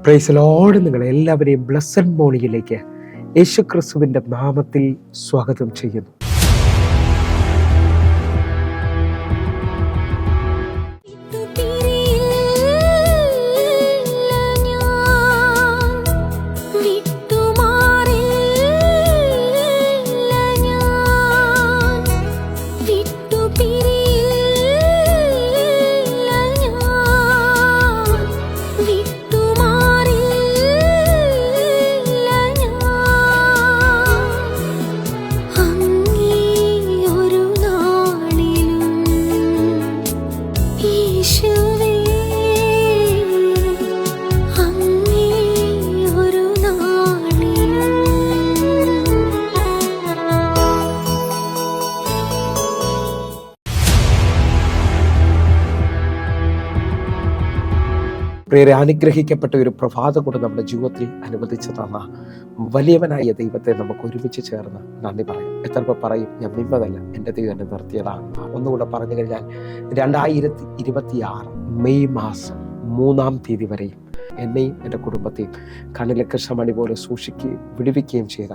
Price Lord. നിങ്ങളെല്ലാവരെയും blessed മോർണിംഗിലേക്ക് യേശുക്രിസ്തുവിൻ്റെ നാമത്തിൽ സ്വാഗതം ചെയ്യുന്നു. പ്രിയരെ, അനുഗ്രഹിക്കപ്പെട്ട ഒരു പ്രഭാതം കൊണ്ട് നമ്മുടെ ജീവിതത്തിൽ അനുവദിച്ചു തന്ന വലിയവനായ ദൈവത്തെ നമുക്ക് ഒരുമിച്ച് ചേർന്ന് നന്ദി പറയാം. എത്ര പേർ പറയും, ഞാൻ നിന്നതല്ല, എൻ്റെ ദൈവം എന്നെ നിർത്തിയതാണ്. ഒന്നുകൂടെ പറഞ്ഞു കഴിഞ്ഞാൽ 2026 മെയ് മാസം 3-ാം തീയതി വരെയും എന്നെയും എൻ്റെ കുടുംബത്തെയും കണ്ണിലെ കൃഷ്ണമണി പോലെ സൂക്ഷിക്കുകയും വിടുവിക്കുകയും ചെയ്ത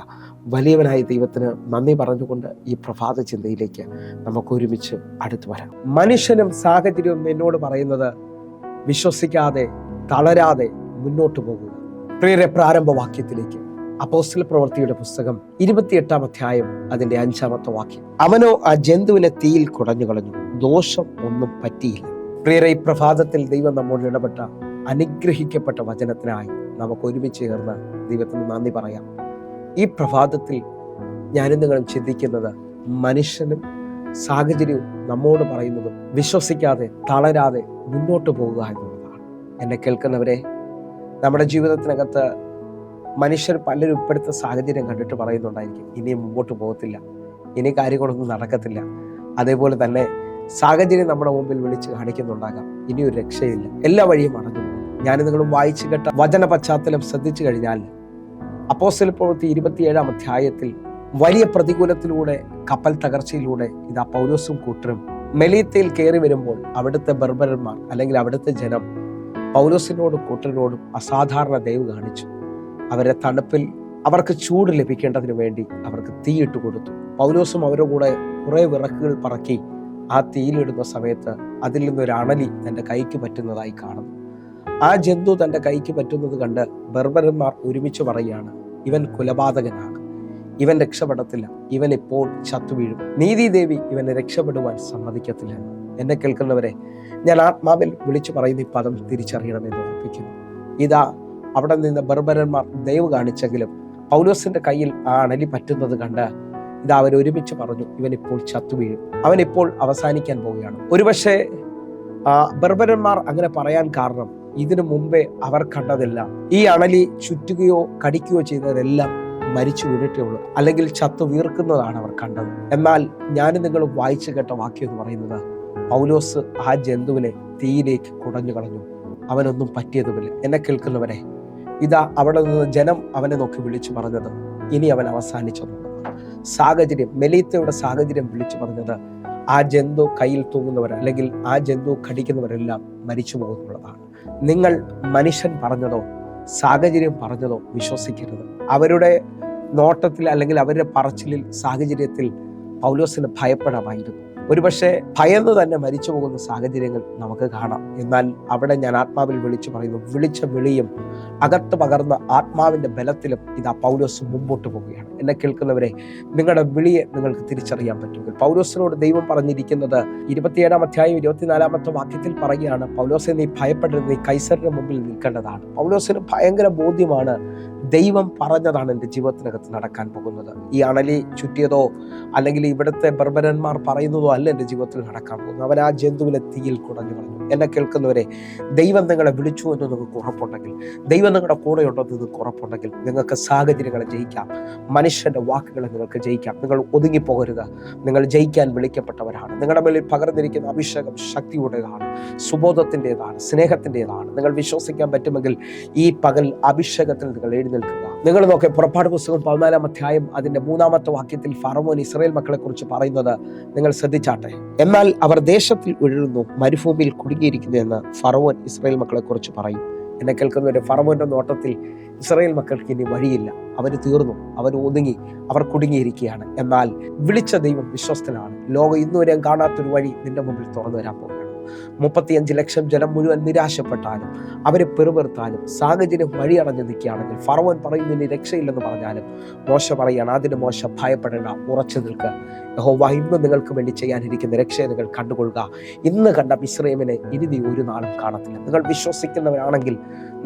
വലിയവനായ ദൈവത്തിന് നന്ദി പറഞ്ഞുകൊണ്ട് ഈ പ്രഭാത ചിന്തയിലേക്ക് നമുക്ക് ഒരുമിച്ച് അടുത്തു വരാം. മനുഷ്യനും സാഹചര്യവും എന്നോട് പറയുന്നത് വിശ്വസിക്കാതെ തളരാതെ മുന്നോട്ട് പോകുക. പ്രിയരെ, പ്രാരംഭവാക്യത്തിലേക്ക് അപ്പോസ്തല പ്രവൃത്തിയുടെ പുസ്തകം 28-ാം അധ്യായം അതിന്റെ 5-ാമത്തെ വാക്യം. അവനോ ആ ജന്തുവിനെ തീയിൽ കുടഞ്ഞു കളഞ്ഞു, ദോഷം ഒന്നും പറ്റിയില്ല. പ്രിയരെ, ഈ പ്രഭാതത്തിൽ ദൈവം നമ്മോട് ഇടപെട്ട അനുഗ്രഹിക്കപ്പെട്ട വചനത്തിനായി നമുക്ക് ഒരുമിച്ച് ചേർന്ന് ദൈവത്തിന് നന്ദി പറയാം. ഈ പ്രഭാതത്തിൽ ഞാനും നിങ്ങളും ചിന്തിക്കുന്നത് മനുഷ്യനും സാഹചര്യവും നമ്മോട് പറയുന്നതും വിശ്വസിക്കാതെ തളരാതെ മുന്നോട്ട് പോകുക എന്നുള്ളതാണ്. എന്നെ കേൾക്കുന്നവരെ, നമ്മുടെ ജീവിതത്തിനകത്ത് മനുഷ്യർ പലരും ഇപ്പോഴത്തെ സാഹചര്യം കണ്ടിട്ട് പറയുന്നുണ്ടായിരിക്കും, ഇനി മുമ്പോട്ട് പോകത്തില്ല, ഇനി കാര്യങ്ങളൊന്നും നടക്കത്തില്ല. അതേപോലെ തന്നെ സാഹചര്യം നമ്മുടെ മുമ്പിൽ വിളിച്ച് കാണിക്കുന്നുണ്ടാകാം, ഇനിയൊരു രക്ഷയില്ല, എല്ലാ വഴിയും അടഞ്ഞു പോകും. ഞാൻ നിങ്ങളും വായിച്ചു കേട്ട വചന പശ്ചാത്തലം ശ്രദ്ധിച്ചു കഴിഞ്ഞാൽ അപ്പോസ്തല പ്രവൃത്തി 27-ാം അധ്യായത്തിൽ വലിയ പ്രതികൂലത്തിലൂടെ, കപ്പൽ തകർച്ചയിലൂടെ ഇതാ പൗലോസും കൂട്ടരും മെലീത്തയിൽ കയറി വരുമ്പോൾ അവിടുത്തെ ബർബരന്മാർ അല്ലെങ്കിൽ അവിടുത്തെ ജനം പൗലോസിനോടും കൂട്ടരോടും അസാധാരണ ദയവ് കാണിച്ചു. അവരെ തണുപ്പിൽ അവർക്ക് ചൂട് ലഭിക്കേണ്ടതിന് വേണ്ടി അവർക്ക് തീയിട്ട് കൊടുത്തു. പൗലോസും അവരുടെ കൂടെ കുറെ വിറക്കുകൾ പറക്കി ആ തീയിലിടുന്ന സമയത്ത് അതിൽ നിന്നൊരു അണലി തൻ്റെ കൈക്ക് പറ്റുന്നതായി കാണുന്നു. ആ ജന്തു തൻ്റെ കൈക്ക് പറ്റുന്നത് കണ്ട് ബർബരന്മാർ ഒരുമിച്ച് പറയുകയാണ്, ഇവൻ കൊലപാതകനാണ്, ഇവൻ രക്ഷപ്പെടത്തില്ല, ഇവൻ ഇപ്പോൾ ചത്തുവീഴും, നീതിദേവി ഇവനെ രക്ഷപ്പെടുവാൻ സമ്മതിക്കത്തില്ല. എന്നെ കേൾക്കുന്നവരെ, ഞാൻ ആത്മാവിൽ വിളിച്ചു പറയുന്ന ഈ പദം തിരിച്ചറിയണമെന്ന് ഓർപ്പിക്കുന്നു. ഇതാ അവിടെ നിന്ന് ബർബരന്മാർ ദയവ് കാണിച്ചെങ്കിലും പൗലോസിന്റെ കയ്യിൽ ആ അണലി പറ്റുന്നത് കണ്ട് ഇതാ അവർ ഒരുമിച്ച് പറഞ്ഞു, ഇവൻ ഇപ്പോൾ ചത്തുവീഴും, അവൻ ഇപ്പോൾ അവസാനിക്കാൻ പോവുകയാണ്. ഒരുപക്ഷെ ബർബരന്മാർ അങ്ങനെ പറയാൻ കാരണം ഇതിനു മുമ്പേ അവർ കണ്ടതെല്ലാം, ഈ അണലി ചുറ്റുകയോ കടിക്കുകയോ ചെയ്തതെല്ലാം മരിച്ചു വീണിട്ടേ ഉള്ളൂ, അല്ലെങ്കിൽ ചത്തു വീർക്കുന്നതാണ് അവർ കണ്ടത്. എന്നാൽ ഞാനും നിങ്ങളും വായിച്ചു കേട്ട വാക്യം എന്ന് പറയുന്നത്, പൗലോസ് ആ ജന്തുവിനെ തീയിലേക്ക് കുടഞ്ഞു കളഞ്ഞു, അവനൊന്നും പറ്റിയതുമില്ല. എന്നെ കേൾക്കുന്നവരെ, ഇതാ അവിടെ നിന്ന് ജനം അവനെ നോക്കി വിളിച്ചു പറഞ്ഞത്, ഇനി അവൻ അവസാനിച്ചെന്നുള്ളതാണ്. സാഹചര്യം, മെലീത്തയുടെ സാഹചര്യം വിളിച്ചു പറഞ്ഞത്, ആ ജന്തു കയ്യിൽ തൂങ്ങുന്നവർ അല്ലെങ്കിൽ ആ ജന്തു കടിക്കുന്നവരെല്ലാം മരിച്ചു പോകുന്നുള്ളതാണ്. നിങ്ങൾ മനുഷ്യൻ പറഞ്ഞതോ സാഹചര്യം പറഞ്ഞതോ വിശ്വസിക്കരുത്. അവരുടെ നോട്ടത്തിൽ അല്ലെങ്കിൽ അവരുടെ പറച്ചിലിൽ സാഹചര്യത്തിൽ പൗലോസിന് ഭയപ്പെടാമായിരുന്നു. ഒരുപക്ഷെ ഭയന്ന് തന്നെ മരിച്ചു പോകുന്ന സാഹചര്യങ്ങൾ നമുക്ക് കാണാം. എന്നാൽ അവിടെ ഞാൻ ആത്മാവിൽ വിളിച്ചു പറയുന്നു, വിളിച്ച വിളിയും അകത്ത് പകർന്ന ആത്മാവിന്റെ ബലത്തിലും ഇതാ പൗലോസ് മുമ്പോട്ട് പോവുകയാണ്. എന്നെ കേൾക്കുന്നവരെ, നിങ്ങളുടെ വിളിയെ നിങ്ങൾക്ക് തിരിച്ചറിയാൻ പറ്റുമെങ്കിൽ പൗലോസിനോട് ദൈവം പറഞ്ഞിരിക്കുന്നത് 27-ാം അധ്യായം 24-ാമത്തെ വാക്യത്തിൽ പറയുകയാണ്, പൗലോസെ നീ ഭയപ്പെടരുത്, നീ കൈസറിന്റെ മുമ്പിൽ നിൽക്കേണ്ടതാണ്. പൗലോസിന് ഭയങ്കര ബോധ്യമാണ്, ദൈവം പറഞ്ഞതാണ് എൻ്റെ ജീവിതത്തിനകത്ത് നടക്കാൻ പോകുന്നത്. ഈ അണലി ചുറ്റിയതോ അല്ലെങ്കിൽ ഇവിടുത്തെ ബർബരന്മാർ പറയുന്നതോ അല്ല എൻ്റെ ജീവിതത്തിൽ നടക്കാൻ പോകുന്നത്. അവൻ ആ ജന്തുവിനെ തീയിൽ കുടഞ്ഞു കളഞ്ഞു. എന്നെ കേൾക്കുന്നവരെ, ദൈവം നിങ്ങളെ വിളിച്ചു എന്ന് നിങ്ങൾക്ക് ഉറപ്പുണ്ടെങ്കിൽ, ദൈവം നിങ്ങളുടെ കൂടെ ഉണ്ടെന്ന് നിങ്ങൾക്ക് ഉറപ്പുണ്ടെങ്കിൽ, നിങ്ങൾക്ക് സാഹചര്യങ്ങളെ ജയിക്കാം, മനുഷ്യന്റെ വാക്കുകളെ നിങ്ങൾക്ക് ജയിക്കാം. നിങ്ങൾ ഒതുങ്ങിപ്പോകരുത്. നിങ്ങൾ ജയിക്കാൻ വിളിക്കപ്പെട്ടവരാണ്. നിങ്ങളുടെ മേലിൽ പകർന്നിരിക്കുന്ന അഭിഷേകം ശക്തിയുടേതാണ്, സുബോധത്തിൻ്റെതാണ്, സ്നേഹത്തിൻ്റെതാണ്. നിങ്ങൾ വിശ്വസിക്കാൻ പറ്റുമെങ്കിൽ ഈ പകൽ അഭിഷേകത്തിൽ നിങ്ങൾ എഴുന്നേൽക്കുക. നിങ്ങൾ നോക്കിയ പുറപ്പാട് പുസ്തകം 14-ാം അധ്യായം അതിന്റെ 3-ാമത്തെ വാക്യത്തിൽ ഫറവോൻ ഇസ്രായേൽ മക്കളെ കുറിച്ച് പറയുന്നത് നിങ്ങൾ ശ്രദ്ധിച്ചാട്ടെ. എന്നാൽ അവർ ദേശത്തിൽ ഉഴലുന്നു, മരുഭൂമിയിൽ കുടുങ്ങിയിരിക്കുന്നു എന്ന് ഫറവോൻ ഇസ്രായേൽ മക്കളെ കുറിച്ച് പറയും. എന്നെ കേൾക്കുന്നവരെ, ഫറവോന്റെ നോട്ടത്തിൽ ഇസ്രായേൽ മക്കൾക്ക് ഇനി വഴിയില്ല, അവർ തീർന്നു, അവർ ഒതുങ്ങി, അവർ കുടുങ്ങിയിരിക്കുകയാണ്. എന്നാൽ വിളിച്ച ദൈവം വിശ്വസ്തനാണ്. ലോകം ഇന്നുവരെയും കാണാത്തൊരു വഴി നിന്റെ മുമ്പിൽ തുറന്നു വരാൻ പോകുകയാണ്. 35 ലക്ഷം ജനം മുഴുവൻ നിരാശപ്പെട്ടാലും, അവരെ പെറുപെറുത്താലും, സാഹചര്യം വഴിയടഞ്ഞു നിൽക്കുകയാണെങ്കിൽ, ഫറവോൻ പറയുന്നു ഇനി രക്ഷയില്ലെന്ന് പറഞ്ഞാലും, മോശ പറയുകയാണ്, അതിന് മോശ ഭയപ്പെടേണ്ട, ഉറച്ചു നിൽക്കുക. യഹോവ ഇന്ന് നിങ്ങൾക്ക് വേണ്ടി ചെയ്യാനിരിക്കുന്ന രക്ഷയെ നിങ്ങൾ കണ്ടുകൊള്ളുക. ഇന്ന് കണ്ട മിസ്രയീമിനെ ഇനി നീ ഒരു നാളും കാണത്തില്ല. നിങ്ങൾ വിശ്വസിക്കുന്നവരാണെങ്കിൽ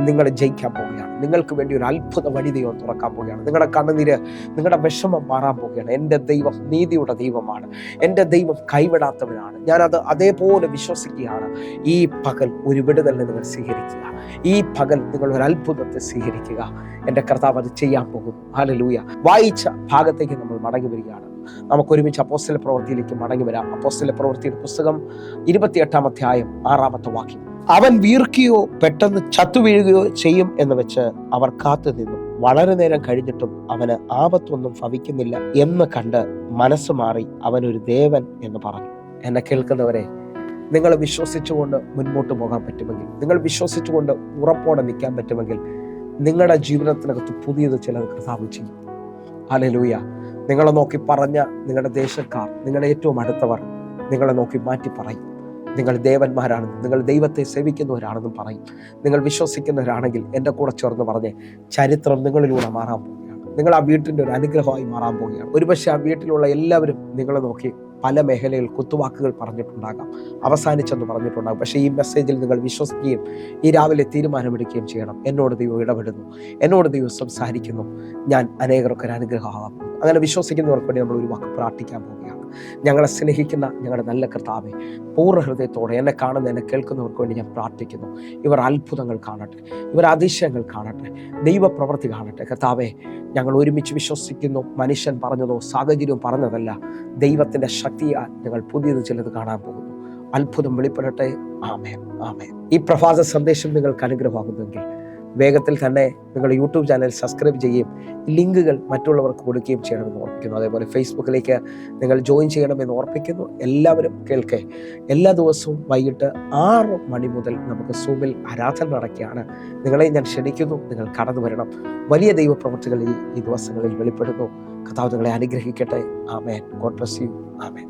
നിങ്ങൾ ജയിക്കാൻ പോവുകയാണ്. നിങ്ങൾക്ക് വേണ്ടി ഒരു അത്ഭുത വഴി ദൈവം തുറക്കാൻ പോവുകയാണ്. നിങ്ങളുടെ കണ്ണുനീര്, നിങ്ങളുടെ വിഷമം മാറാൻ പോവുകയാണ്. എൻ്റെ ദൈവം നീതിയുടെ ദൈവമാണ്. എൻ്റെ ദൈവം കൈവിടാത്തവനാണ്. ഞാനത് അതേപോലെ വിശ്വസിക്കുകയാണ്. ഈ പകൽ ഒരു വിടുതലിനെ നിങ്ങൾ സ്വീകരിക്കുക. ഈ പകൽ നിങ്ങൾ ഒരു അത്ഭുതത്തെ സ്വീകരിക്കുക. എൻ്റെ കർത്താവ് അത് ചെയ്യാൻ പോകുന്നു. ഹല്ലേലൂയ. വായിച്ച ഭാഗത്തേക്ക് നമ്മൾ മടങ്ങി വരികയാണ്. നമുക്കൊരുമിച്ച് അപ്പോസ്തല പ്രവൃത്തിയിലേക്ക് മടങ്ങി വരാം. അപ്പോസ്തല പ്രവൃത്തിയുടെ പുസ്തകം 28-ാം അധ്യായം 6-ാമത്തെ വാക്യം. അവൻ വീർക്കുകയോ പെട്ടെന്ന് ചത്തുവീഴുകയോ ചെയ്യും എന്ന് വെച്ച് അവർ കാത്തു നിന്നു. വളരെ നേരം കഴിഞ്ഞിട്ടും അവന് ആപത്തൊന്നും ഭവിക്കുന്നില്ല എന്ന് കണ്ട് മനസ്സ് മാറി അവനൊരു ദേവൻ എന്ന് പറഞ്ഞു. എന്നെ കേൾക്കുന്നവരെ, നിങ്ങൾ വിശ്വസിച്ചുകൊണ്ട് മുൻപോട്ട് പോകാൻ പറ്റുമെങ്കിൽ, നിങ്ങൾ വിശ്വസിച്ചുകൊണ്ട് ഉറപ്പോടെ നിൽക്കാൻ പറ്റുമെങ്കിൽ, നിങ്ങളുടെ ജീവിതത്തിനകത്ത് പുതിയത് ചിലത് കർത്താവ് ചെയ്യും. ഹല്ലേലൂയ. നിങ്ങളെ നോക്കി പറഞ്ഞ നിങ്ങളുടെ ദേശക്കാർ, നിങ്ങളുടെ ഏറ്റവും അടുത്തവർ നിങ്ങളെ നോക്കി മാറ്റി പറയും. നിങ്ങൾ ദേവന്മാരാണെന്നും നിങ്ങൾ ദൈവത്തെ സേവിക്കുന്നവരാണെന്നും പറയും. നിങ്ങൾ വിശ്വസിക്കുന്നവരാണെങ്കിൽ എൻ്റെ കൂടെ ചേർന്ന് പറഞ്ഞ്, ചരിത്രം നിങ്ങളിലൂടെ മാറാൻ പോവുകയാണ്. നിങ്ങൾ ആ വീട്ടിൻ്റെ ഒരു അനുഗ്രഹമായി മാറാൻ പോവുകയാണ്. ഒരുപക്ഷെ ആ വീട്ടിലുള്ള എല്ലാവരും നിങ്ങളെ നോക്കി പല മേഖലയിൽ കുത്തുവാക്കുകൾ പറഞ്ഞിട്ടുണ്ടാകാം, അവസാനിച്ചെന്ന് പറഞ്ഞിട്ടുണ്ടാകും. പക്ഷേ ഈ മെസ്സേജിൽ നിങ്ങൾ വിശ്വസിക്കുകയും ഈ രാവിലെ തീരുമാനമെടുക്കുകയും ചെയ്യണം. എന്നോട് ദൈവം ഇടപെടുന്നു, എന്നോട് ദൈവം സംസാരിക്കുന്നു, ഞാൻ അനേകർക്കൊരു അനുഗ്രഹമാകും. അങ്ങനെ വിശ്വസിക്കുന്നവർക്ക് വേണ്ടി നമ്മൾ ഒരു വാക്ക് പ്രാർത്ഥിക്കാൻ പോവുകയാണ്. ഞങ്ങളെ സ്നേഹിക്കുന്ന ഞങ്ങളുടെ നല്ല കർത്താവേ, പൂർണ്ണ ഹൃദയത്തോടെ എന്നെ കാണുന്ന, എന്നെ കേൾക്കുന്നവർക്ക് വേണ്ടി ഞാൻ പ്രാർത്ഥിക്കുന്നു. ഇവർ അത്ഭുതങ്ങൾ കാണട്ടെ, ഇവർ അതിശയങ്ങൾ കാണട്ടെ, ദൈവപ്രവൃത്തി കാണട്ടെ. കർത്താവേ, ഞങ്ങൾ ഒരുമിച്ച് വിശ്വസിക്കുന്നു. മനുഷ്യൻ പറഞ്ഞതോ സാഹചര്യം പറഞ്ഞതല്ല, ദൈവത്തിൻ്റെ ശക്തിയാൽ ഞങ്ങൾ പുതിയത് ചിലത് കാണാൻ പോകുന്നു. അത്ഭുതം വെളിപ്പെടട്ടെ. ആമേൻ, ആമേൻ. ഈ പ്രഭാത സന്ദേശം നിങ്ങൾക്ക് അനുഗ്രഹമാകുന്നെങ്കിൽ വേഗത്തിൽ തന്നെ നിങ്ങളുടെ യൂട്യൂബ് ചാനൽ സബ്സ്ക്രൈബ് ചെയ്യുകയും ലിങ്കുകൾ മറ്റുള്ളവർക്ക് കൊടുക്കുകയും ചെയ്യണമെന്ന് ഓർപ്പിക്കുന്നു. അതേപോലെ ഫേസ്ബുക്കിലേക്ക് നിങ്ങൾ ജോയിൻ ചെയ്യണമെന്ന് ഓർപ്പിക്കുന്നു. എല്ലാവരും കേൾക്കെ, എല്ലാ ദിവസവും വൈകിട്ട് 6 മണി മുതൽ നമുക്ക് സൂമിൽ ആരാധന നടക്കുകയാണ്. നിങ്ങളെ ഞാൻ ക്ഷണിക്കുന്നു, നിങ്ങൾ കടന്നു വരണം. വലിയ ദൈവപ്രവൃത്തികൾ ഈ ദിവസങ്ങളിൽ വെളിപ്പെടുന്നു. കർത്താവ് നിങ്ങളെ അനുഗ്രഹിക്കട്ടെ. ആമേൻ. God bless you. ആമേൻ.